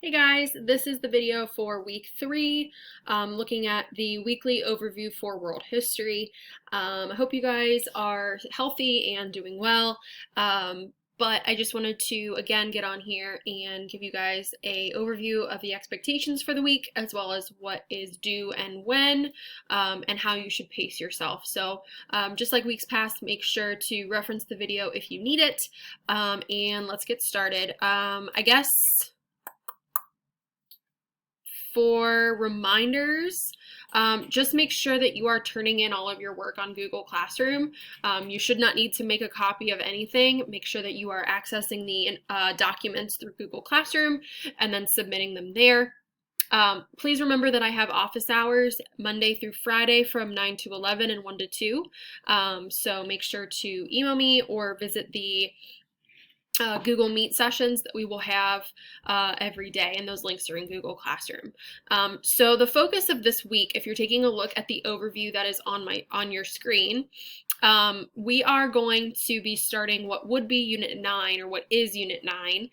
Hey guys, this is the video for week 3, looking at the weekly overview for world history. I hope you guys are healthy and doing well, but I just wanted to again get on here and give you guys a overview of the expectations for the week, as well as what is due and when, and how you should pace yourself. So just like weeks past, make sure to reference the video if you need it, and let's get started. I guess for reminders, just make sure that you are turning in all of your work on Google Classroom. You should not need to make a copy of anything. Make sure that you are accessing the documents through Google Classroom and then submitting them there. Please remember that I have office hours Monday through Friday from 9 to 11 and 1 to 2. So make sure to email me or visit the Google Meet sessions that we will have every day, and those links are in Google Classroom. So the focus of this week, if you're taking a look at the overview that is on your screen, we are going to be starting what would be Unit 9, or what is Unit 9,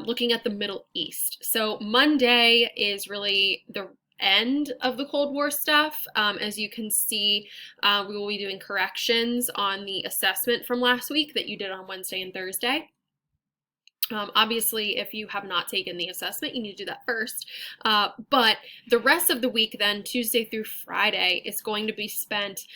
looking at the Middle East. So Monday is really the end of the Cold War stuff. As you can see, we will be doing corrections on the assessment from last week that you did on Wednesday and Thursday. Obviously, if you have not taken the assessment, you need to do that first. But the rest of the week then, Tuesday through Friday, is going to be spent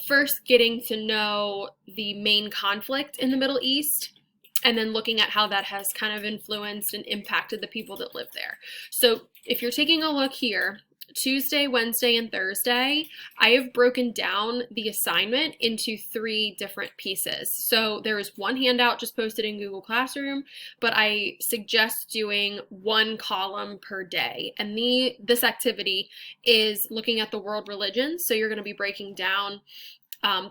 first getting to know the main conflict in the Middle East, and then looking at how that has kind of influenced and impacted the people that live there. So if you're taking a look here, Tuesday, Wednesday, and Thursday, I have broken down the assignment into 3 different pieces. So there is one handout just posted in Google Classroom, but I suggest doing 1 column per day. And this activity is looking at the world religions. So you're going to be breaking down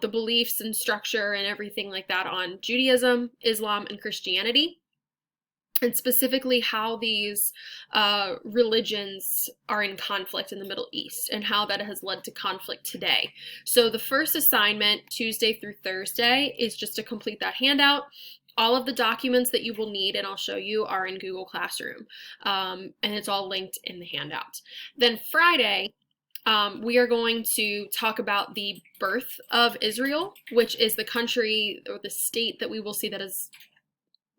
the beliefs and structure and everything like that on Judaism, Islam, and Christianity, and specifically how these religions are in conflict in the Middle East and how that has led to conflict today. So the first assignment, Tuesday through Thursday, is just to complete that handout. All of the documents that you will need, and I'll show you, are in Google Classroom, and it's all linked in the handout. Then Friday, we are going to talk about the birth of Israel, which is the country or the state that we will see that is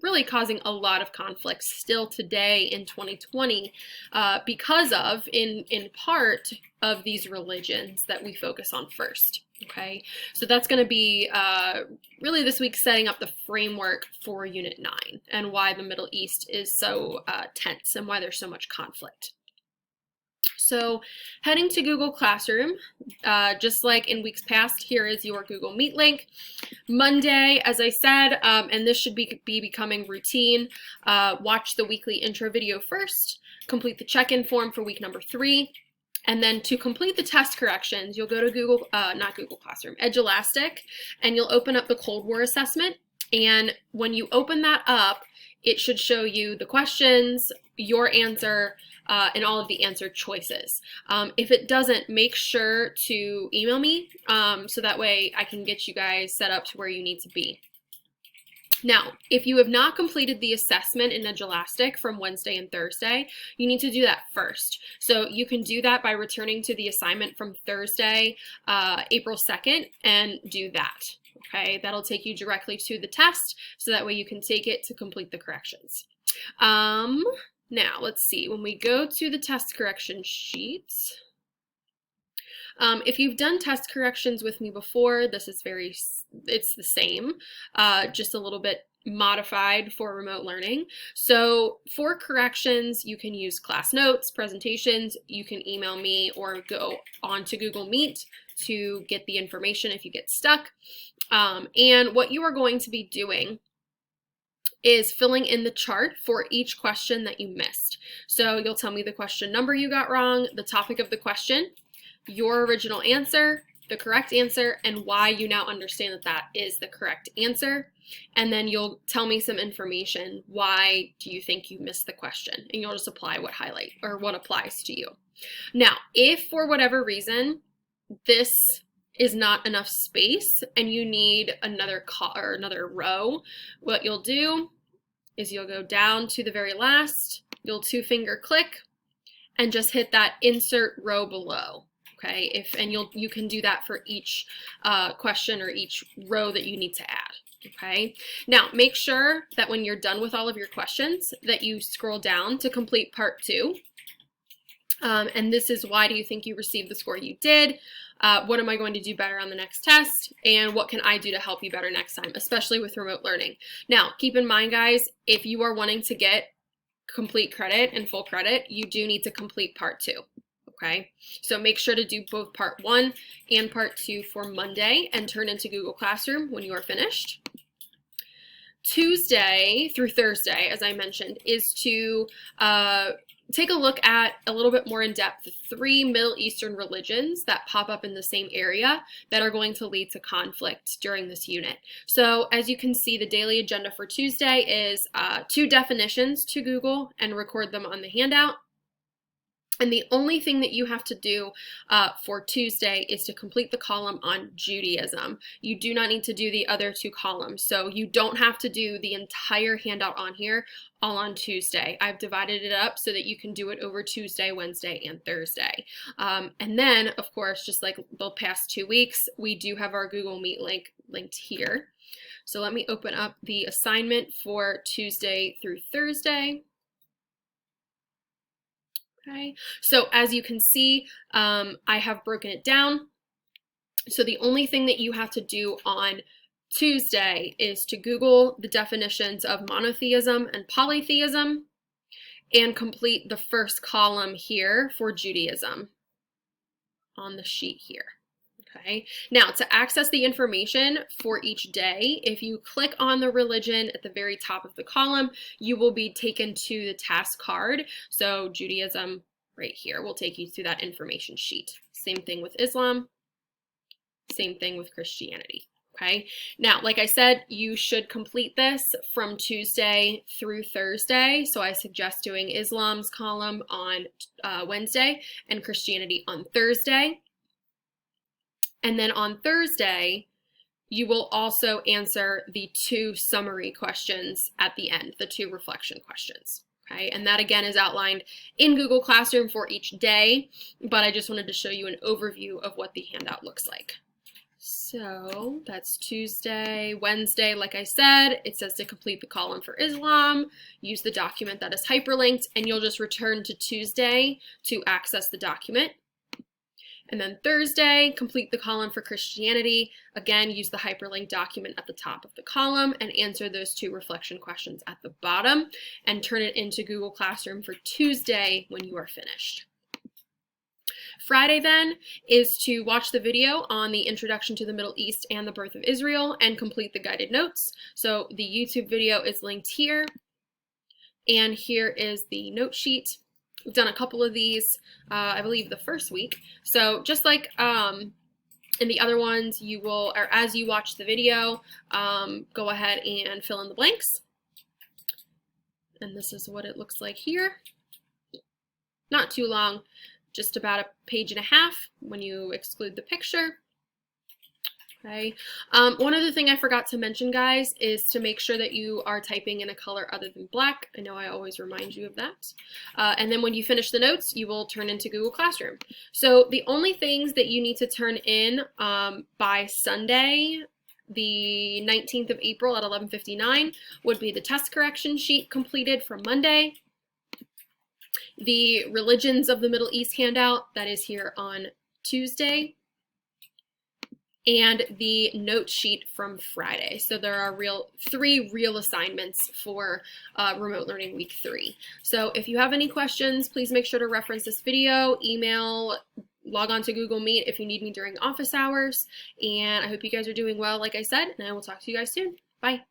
really causing a lot of conflicts still today in 2020 because of, in part, of these religions that we focus on first. Okay, so that's going to be really this week setting up the framework for Unit 9 and why the Middle East is so tense and why there's so much conflict. So heading to Google Classroom, just like in weeks past, here is your Google Meet link. Monday, as I said, and this should be becoming routine, watch the weekly intro video first, complete the check-in form for week number 3, and then to complete the test corrections, you'll go to not Google Classroom, Edulastic, and you'll open up the Cold War assessment. And when you open that up, it should show you the questions, your answer, and all of the answer choices. If it doesn't, make sure to email me so that way I can get you guys set up to where you need to be. Now, if you have not completed the assessment in Edulastic from Wednesday and Thursday, you need to do that first. So you can do that by returning to the assignment from Thursday, April 2nd, and do that. Okay, that'll take you directly to the test, so that way you can take it to complete the corrections. Now, let's see, when we go to the test correction sheets, if you've done test corrections with me before, this is it's the same, just a little bit modified for remote learning. So for corrections, you can use class notes, presentations, you can email me or go on to Google Meet to get the information if you get stuck. And what you are going to be doing is filling in the chart for each question that you missed. So you'll tell me the question number you got wrong, the topic of the question, your original answer, the correct answer, and why you now understand that that is the correct answer. And then you'll tell me some information. Why do you think you missed the question? And you'll just apply what applies to you. Now, if for whatever reason this is not enough space and you need another row, what you'll do is you'll go down to the very last, you'll 2-finger click and just hit that insert row below. Okay, and you can do that for each question or each row that you need to add. Okay, now make sure that when you're done with all of your questions that you scroll down to complete part 2. And this is, why do you think you received the score you did? What am I going to do better on the next test? And what can I do to help you better next time, especially with remote learning? Now, keep in mind, guys, if you are wanting to get complete credit and full credit, you do need to complete part 2. Okay, so make sure to do both part 1 and part 2 for Monday and turn into Google Classroom when you are finished. Tuesday through Thursday, as I mentioned, is to take a look at a little bit more in depth 3 Middle Eastern religions that pop up in the same area that are going to lead to conflict during this unit. So as you can see, the daily agenda for Tuesday is 2 definitions to Google and record them on the handout. And the only thing that you have to do for Tuesday is to complete the column on Judaism. You do not need to do the other 2 columns. So you don't have to do the entire handout on here all on Tuesday. I've divided it up so that you can do it over Tuesday, Wednesday, and Thursday. And then, of course, just like the past 2 weeks, we do have our Google Meet link linked here. So let me open up the assignment for Tuesday through Thursday. Okay, so as you can see, I have broken it down. So the only thing that you have to do on Tuesday is to Google the definitions of monotheism and polytheism and complete the first column here for Judaism on the sheet here. Okay, now to access the information for each day, if you click on the religion at the very top of the column, you will be taken to the task card. So Judaism right here will take you to that information sheet. Same thing with Islam, same thing with Christianity. Okay, now, like I said, you should complete this from Tuesday through Thursday. So I suggest doing Islam's column on Wednesday and Christianity on Thursday. And then on Thursday, you will also answer the 2 summary questions at the end, the 2 reflection questions. Okay, and that again is outlined in Google Classroom for each day, but I just wanted to show you an overview of what the handout looks like. So that's Tuesday. Wednesday, like I said, it says to complete the column for Islam, use the document that is hyperlinked, and you'll just return to Tuesday to access the document. And then Thursday, complete the column for Christianity. Again, use the hyperlink document at the top of the column and answer those 2 reflection questions at the bottom and turn it into Google Classroom for Tuesday when you are finished. Friday then is to watch the video on the introduction to the Middle East and the birth of Israel and complete the guided notes. So the YouTube video is linked here, and here is the note sheet. We've done a couple of these, I believe, the first week. So just like in the other ones, you will, or as you watch the video, go ahead and fill in the blanks. And this is what it looks like here. Not too long, just about a page and a half when you exclude the picture. Okay. One other thing I forgot to mention, guys, is to make sure that you are typing in a color other than black. I know I always remind you of that. And then when you finish the notes, you will turn into Google Classroom. So the only things that you need to turn in by Sunday, the 19th of April at 11:59, would be the test correction sheet completed for Monday, the Religions of the Middle East handout that is here on Tuesday, and the note sheet from Friday. So there are 3 real assignments for Remote Learning Week 3. So if you have any questions, please make sure to reference this video, email, log on to Google Meet if you need me during office hours. And I hope you guys are doing well, like I said, and I will talk to you guys soon. Bye.